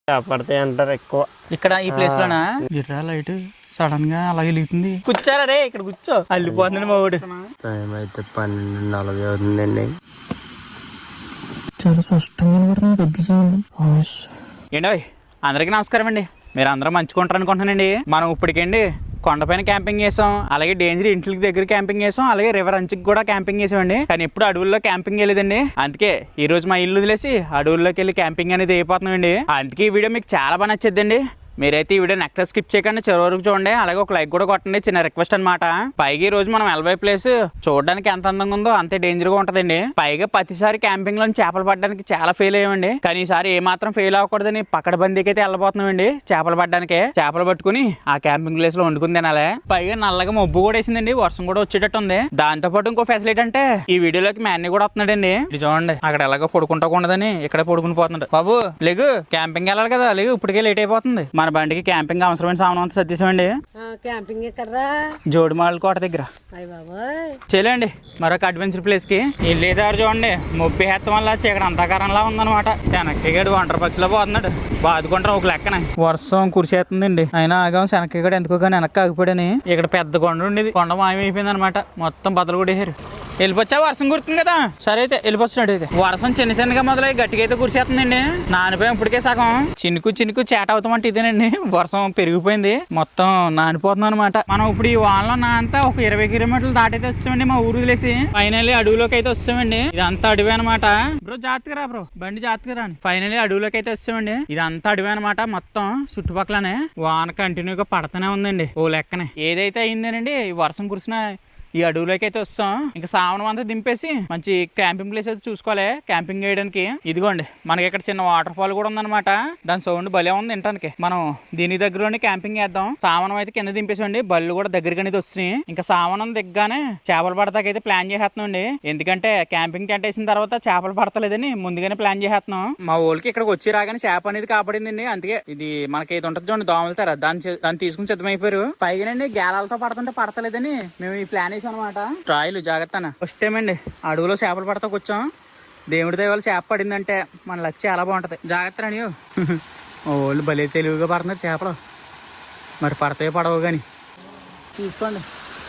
పడతాయి అంటారు ఎక్కువ ఇక్కడ ఈ ప్లేస్ లోనా లైట్ సడన్ గా అలాగే వెలుగుతుంది. కూర్చోరా రే, ఇక్కడ కూర్చో, అల్లిపోతుంది మా ఊడు. టైం అయితే 12:40 అవుతుందండి. చాలా స్పష్టంగా ఏంటో అందరికీ నమస్కారం అండి. మీరు అందరూ మంచుకుంటారు అనుకుంటున్నానండి. మనం ఇప్పటికండి కొండపైన క్యాంపింగ్ చేసాం, అలాగే డేంజర్ ఇంట్లకి దగ్గర క్యాంపింగ్ చేసాం, అలాగే రివర్ అంచుకి కూడా క్యాంపింగ్ చేసామండి. కానీ ఎప్పుడు అడవుల్లో క్యాంపింగ్ వెళ్ళలేదండి. అందుకే ఈ రోజు మా ఇల్లు వదిలేసి అడవుల్లోకి వెళ్ళి క్యాంపింగ్ అనేది అయిపోతున్నామండి. అందుకే ఈ వీడియో మీకు చాలా బాగా నచ్చేద్దండి. మీరైతే ఈ వీడియోని ఎక్కడ స్కిప్ చేయకండి, చివరి వరకు చూడండి. అలాగే ఒక లైక్ కూడా కొట్టండి, చిన్న రిక్వెస్ట్ అనమాట. పైగా ఈ రోజు మనం వెళ్ళబోయే ప్లేస్ చూడడానికి ఎంత అందంగా ఉందో అంతే డేంజర్ గా ఉంటదండి. పైగా ప్రతిసారి క్యాంపింగ్ లో చేపలు పడడానికి చాలా ఫెయిల్ అయ్యామండి. కానీ ఈసారి ఏ మాత్రం ఫెయిల్ అవ్వకూడదని పక్కడబందీకి అయితే వెళ్ళబోతున్నామండి. చేపలు పడడానికి చేపలు పట్టుకుని ఆ క్యాంపింగ్ ప్లేస్ లో వండుకుని తినాలి. పైగా నల్లగా మబ్బు కూడా వేసిందండి, వర్షం కూడా వచ్చేటట్టు ఉంది. దాంతో పాటు ఇంకో ఫెసిలిటీ అంటే ఈ వీడియోలోకి మ్యాన్ని కూడా వస్తున్నాడండి. ఇది చూడండి, అక్కడ ఎలాగో పడుకుంటా ఉండదని ఇక్కడ పడుకుని పోతున్నాడు. బాబు లేగు, క్యాంపింగ్ వెళ్ళాలి కదా, లేగు, ఇప్పటికే లేట్ అయిపోతుంది. మన బండికి క్యాంపింగ్ అవసరమైన సామాన్ అంతా సర్దేశామండి. క్యాంపింగ్ ఎక్కడరా? జోడిమాల కోట దగ్గర. చేయండి మరొక అడ్వెంచర్ ప్లేస్ కి వెళ్ళేదారు. చూడండి మొబ్బి హెత్తం వల్ల చీకటి అంతకారంలా ఉందన్నమాట. శనక్కిగాడు ఒంటరి పక్షిలో పోతున్నాడు, బాదుకుంటారు ఒక లెక్కన. వర్షం కురిసేస్తుందండి, అయినా ఆగాం. శనక్కిగాడు ఎందుకో కానీ వెనక్కి ఆగిపోయాడని. ఇక్కడ పెద్ద కొండ ఉండేది, కొండ మాయమైపోయింది అనమాట. మొత్తం బద్దలు కొట్టేశారు. వెళ్ళిపోచ్చా, వర్షం కుడుతుంది కదా. సరే అయితే వెళ్ళిపోతున్నాడు. అయితే వర్షం చిన్న చిన్నగా మొదలై గట్టిగా అయితే కురిసేస్తుందండి. నానిపోయి ఇప్పటికే సగం చినుకు చినుకు చేట అవుతామంటే ఇదేనండి. వర్షం పెరిగిపోయింది, మొత్తం నానిపోతుంది అనమాట. మనం ఇప్పుడు ఈ వానలో అంతా ఒక 20 కిలోమీటర్లు దాటైతే వచ్చామండి మా ఊరు వదిలేసి. ఫైనల్లీ అడవిలోకి అయితే వచ్చామండి. ఇదంతా అడవి అనమాట. బ్రో జాగ్రత్తగా రా బ్రో, బండి జాగ్రత్తగా రాని. ఫైనల్లీ అడవిలోకి అయితే వచ్చామండి. ఇదంతా అడవి అనమాట. మొత్తం చుట్టుపక్కలనే వాన కంటిన్యూగా పడుతూనే ఉందండి ఓ లెక్కనే. ఏదైతే అయిందేనండి, ఈ వర్షం కురిసిన ఈ అడవులోకి అయితే వస్తాం. ఇంకా సావనం అంతా దింపేసి మంచి క్యాంపింగ్ ప్లేస్ అయితే చూసుకోవాలి క్యాంపింగ్ చేయడానికి. ఇదిగోండి మనకి ఇక్కడ చిన్న వాటర్ ఫాల్ కూడా ఉందన్నమాట. దాని సౌండ్ భలే ఉంది వినటానికి. మనం దీని దగ్గరలోనే క్యాంపింగ్ చేద్దాం. సావనం అయితే కింద దింపేసండి, బళ్ళు కూడా దగ్గరికి అనేది వస్తున్నాయి. ఇంకా సావనం దిగ్గానే చేపలు పడతాకైతే ప్లాన్ చేసేస్తున్నాండి. ఎందుకంటే క్యాంపింగ్ టెంట్ వేసిన తర్వాత చేపలు పడతలేదని ముందుగానే ప్లాన్ చేసేస్తున్నాం. మా ఊళ్ళకి ఇక్కడికి వచ్చి రాగానే చేప అనేది కాపాడిందండి. అందుకే ఇది మనకి ఏది ఉంటుంది చూడండి, దోమలుతారా, దాన్ని తీసుకుని సిద్ధమైపోయారు. పైగానండి గేలాలతో పడుతుంటే పడతలేదని మేము ఈ ప్లాన్ అనమాట. ట్రాయిలు జాగ్రత్త. ఫస్ట్ టైం అండి అడవులో చేపలు పడతాకు వచ్చాం. దేవుడి దైవాలు చేప పడిందంటే మన లక్ చాలా బాగుంటది. జాగ్రత్త అని వాళ్ళు భలే తెలివిగా పడుతున్నారు చేపలు. మరి పడతాయో పడవు కానీ చూసుకోండి.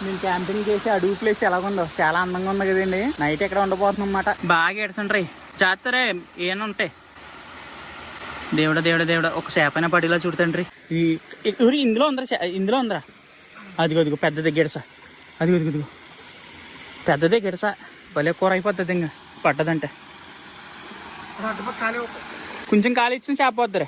మేము క్యాంపింగ్ చేసి అడవి ప్లేస్ ఎలాగుందో చాలా అందంగా ఉంది కదండి. నైట్ ఎక్కడ ఉండబోతున్నాం అన్నమాట. బాగా ఎడసండ్రీ జాగ్రత్తరే, ఏమైనా ఉంటాయి. దేవుడా దేవుడా దేవుడా, ఒక చేపైనా పడేలా చూడతండ్రి. ఇందులో ఉందరా, ఇందులో ఉందరా. అదిగో పెద్దది గిడస, అదిగో పెద్దదే గిడస. భలే కూర అయిపోతుంది ఇంకా పడ్డదంటే. కొంచెం ఖాళీ ఇచ్చిన చేప వద్దరే.